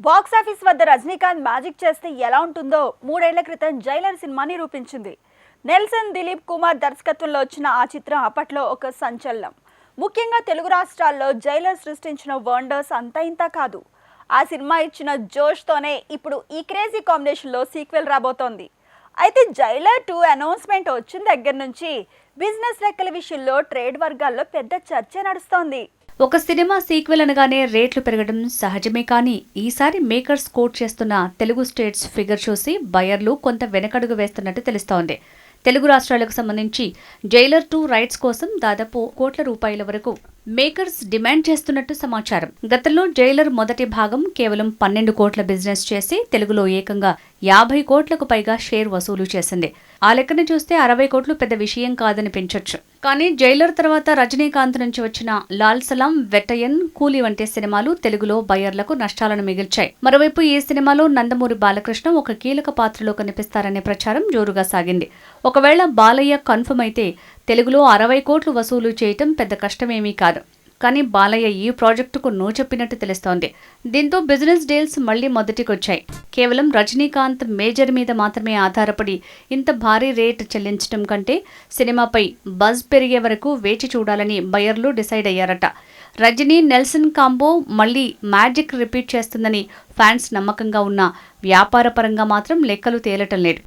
Box office వద్ద Rajinikanth magic చేస్తే ఎలా ఉంటుందో 3 ఏళ్ల క్రితం జైలర్ సినిమా నిరూపించింది. నెల్సన్ దిలీప్ కుమార్ దర్శకత్వంలో వచ్చిన ఆ చిత్రం అప్పట్లో ఒక సంచలనం. ముఖ్యంగా తెలుగు రాష్ట్రాల్లో జైలర్ సృష్టించిన వండర్స్ అంతా ఇంత కాదు. ఆ సినిమా ఇచ్చిన జోష్తోనే ఇప్పుడు ఈ క్రేజీ కాంబినేషన్లో సీక్వెల్ రాబోతోంది. అయితే జైలర్ 2 అనౌన్స్మెంట్ వచ్చిన దగ్గర నుంచి బిజినెస్ లెక్కల విషయంలో ట్రేడ్ వర్గాల్లో పెద్ద చర్చ నడుస్తోంది. ఒక సినిమా సీక్వెల్ అనగానే రేట్లు పెరగడం సహజమే, కానీ ఈసారి మేకర్స్ కోట్ చేస్తున్న తెలుగు స్టేట్స్ ఫిగర్ చూసి బయర్లు కొంత వెనకడుగు వేస్తున్నట్టు తెలుస్తోంది. తెలుగు రాష్ట్రాలకు సంబంధించి జైలర్ 2 రైట్స్ కోసం దాదాపు ₹1,00,00,000 వరకు మేకర్స్ డిమాండ్ చేస్తున్నట్టు సమాచారం. గతంలో జైలర్ మొదటి భాగం కేవలం 12 కోట్ల బిజినెస్ చేసి తెలుగులో ఏకంగా 50 కోట్లకు పైగా షేర్ వసూలు చేసింది. ఆ లెక్కన చూస్తే 60 కోట్లు పెద్ద విషయం కాదనిపించొచ్చు. కానీ జైలర్ తర్వాత రజనీకాంత్ నుంచి వచ్చిన లాల్ సలాం, వెట్టయన్, కూలీ వంటి సినిమాలు తెలుగులో బయర్లకు నష్టాలను మిగిల్చాయి. మరోవైపు ఈ సినిమాలో నందమూరి బాలకృష్ణ ఒక కీలక పాత్రలో కనిపిస్తారనే ప్రచారం జోరుగా సాగింది. ఒకవేళ బాలయ్య కన్ఫర్మ్ అయితే తెలుగులో 60 కోట్లు వసూలు చేయటం పెద్ద కష్టమేమీ కాదు. కానీ బాలయ్య ఈ ప్రాజెక్టుకు నో చెప్పినట్టు తెలుస్తోంది. దీంతో బిజినెస్ డీల్స్ మళ్లీ మొదటికొచ్చాయి. కేవలం రజనీకాంత్ మేజర్ మీద మాత్రమే ఆధారపడి ఇంత భారీ రేట్ చెల్లించడం కంటే సినిమాపై బజ్ పెరిగే వరకు వేచి చూడాలని బయర్లు డిసైడ్ అయ్యారట. రజనీ నెల్సన్ కాంబో మళ్లీ మ్యాజిక్ రిపీట్ చేస్తుందని ఫ్యాన్స్ నమ్మకంగా ఉన్న వ్యాపారపరంగా మాత్రం లెక్కలు తేలటం లేదు.